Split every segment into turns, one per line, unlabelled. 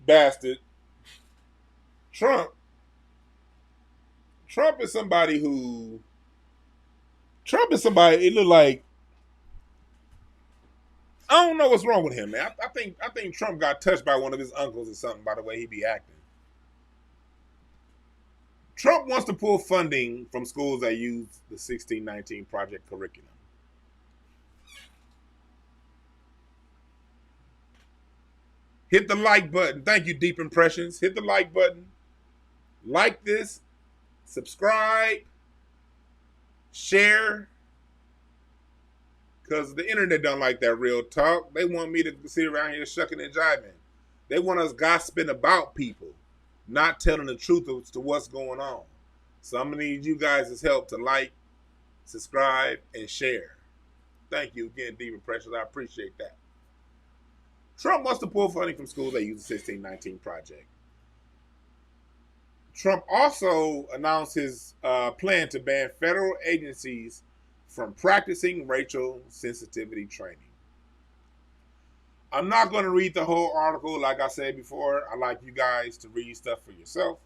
bastard, Trump. Trump is somebody who. Trump is somebody. It look like I don't know what's wrong with him, man. I think Trump got touched by one of his uncles or something by the way he be acting. Trump wants to pull funding from schools that use the 1619 Project curriculum. Hit the like button. Thank you, Deep Impressions. Hit the like button. Like this. Subscribe. Share. Because the internet don't like that real talk. They want me to sit around here shucking and jiving. They want us gossiping about people, not telling the truth as to what's going on. So I'm going to need you guys' help to like, subscribe, and share. Thank you again, Deep Impressions. I appreciate that. Trump wants to pull funding from schools that use the 1619 Project. Trump also announced his plan to ban federal agencies from practicing racial sensitivity training. I'm not going to read the whole article. Like I said before, I like you guys to read stuff for yourself.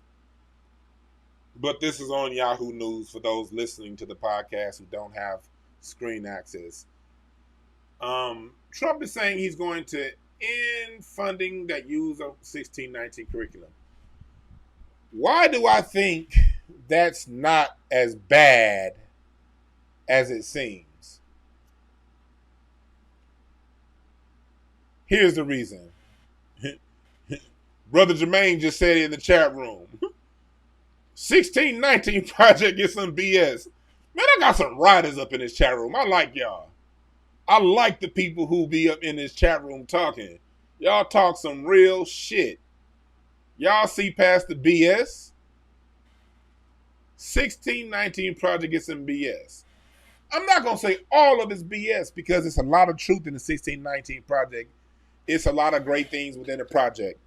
But this is on Yahoo News for those listening to the podcast who don't have screen access. Trump is saying he's going to end funding that use a 1619 curriculum. Why do I think that's not as bad as it seems? Here's the reason. Brother Jermaine just said it in the chat room. 1619 Project is some BS. Man, I got some riders up in this chat room. I like y'all. I like the people who be up in this chat room talking. Y'all talk some real shit. Y'all see past the BS. 1619 Project is some BS. I'm not going to say all of it's BS because it's a lot of truth in the 1619 Project. It's a lot of great things within the project.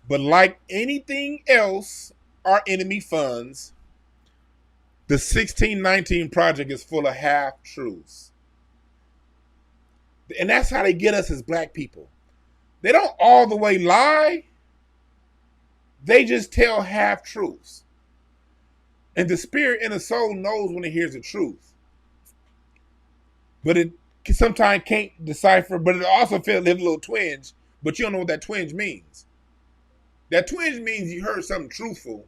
But like anything else our enemy funds, the 1619 Project is full of half-truths. And that's how they get us as black people. They don't all the way lie. They just tell half-truths. And the spirit and the soul knows when it hears the truth. But it sometimes can't decipher, but it also feels a little twinge, but you don't know what that twinge means. That twinge means you heard something truthful,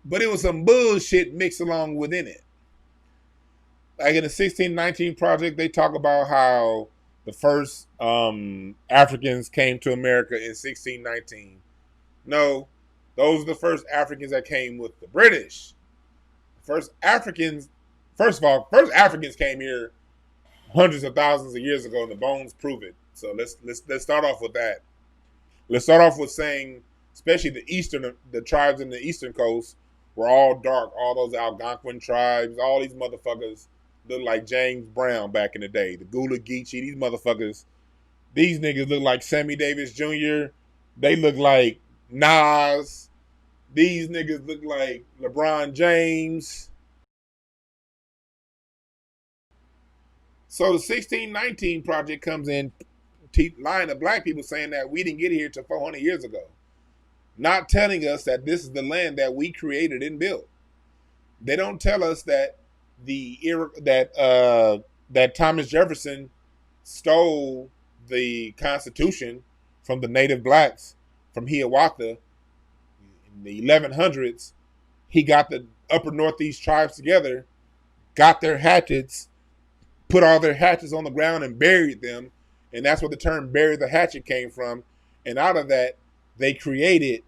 but it was some bullshit mixed along within it. Like in the 1619 Project, they talk about how the first Africans came to America in 1619. No, those are the first Africans that came with the British. First Africans came here hundreds of thousands of years ago, and the bones prove it. So let's start off with that. Let's start off with saying, especially the tribes in the eastern coast were all dark. All those Algonquin tribes, all these motherfuckers look like James Brown back in the day. The Gula Geechee, these motherfuckers, these niggas look like Sammy Davis Jr. They look like Nas. These niggas look like LeBron James. So the 1619 Project comes in lying to black people saying that we didn't get here till 400 years ago. Not telling us that this is the land that we created and built. They don't tell us that that Thomas Jefferson stole the Constitution from the native blacks from Hiawatha in the 1100s. He got the upper Northeast tribes together, got their hatchets, put all their hatchets on the ground and buried them. And that's where the term bury the hatchet came from. And out of that, they created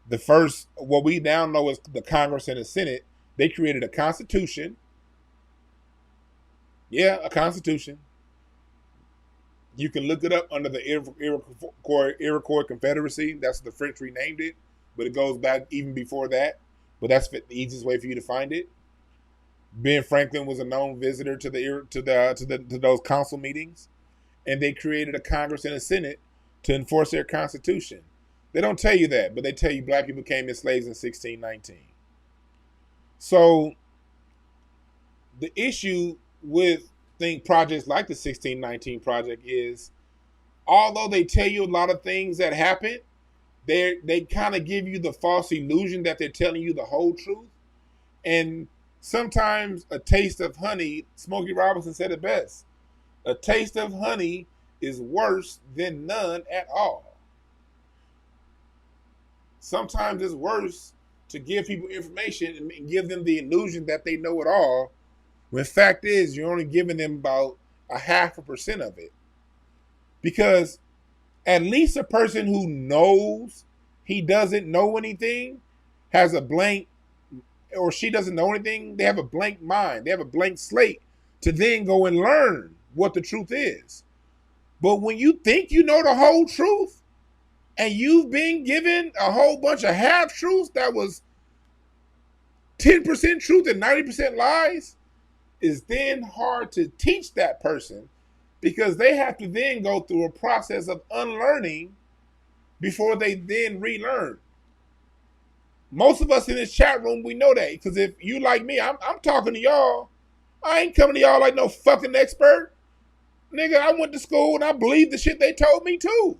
the first, what we now know as the Congress and the Senate. They created a constitution. Yeah, a constitution. You can look it up under the Iroquois Confederacy. That's the French renamed it, but it goes back even before that. But that's the easiest way for you to find it. Ben Franklin was a known visitor to those council meetings, and they created a Congress and a Senate to enforce their constitution. They don't tell you that, but they tell you black people came as slaves in 1619. So the issue with projects like the 1619 Project is, although they tell you a lot of things that happened, They kind of give you the false illusion that they're telling you the whole truth. And sometimes a taste of honey, Smokey Robinson said it best, a taste of honey is worse than none at all. Sometimes it's worse to give people information and give them the illusion that they know it all, when fact is you're only giving them about 0.5% of it. Because at least a person who knows he doesn't know anything has a blank, or she doesn't know anything, they have a blank mind, they have a blank slate to then go and learn what the truth is. But when you think you know the whole truth and you've been given a whole bunch of half-truths that was 10% truth and 90% lies, it's then hard to teach that person, because they have to then go through a process of unlearning before they then relearn. Most of us in this chat room, we know that, because if you like me, I'm talking to y'all. I ain't coming to y'all like no fucking expert. Nigga, I went to school and I believed the shit they told me too.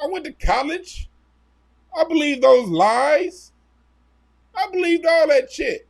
I went to college. I believed those lies. I believed all that shit.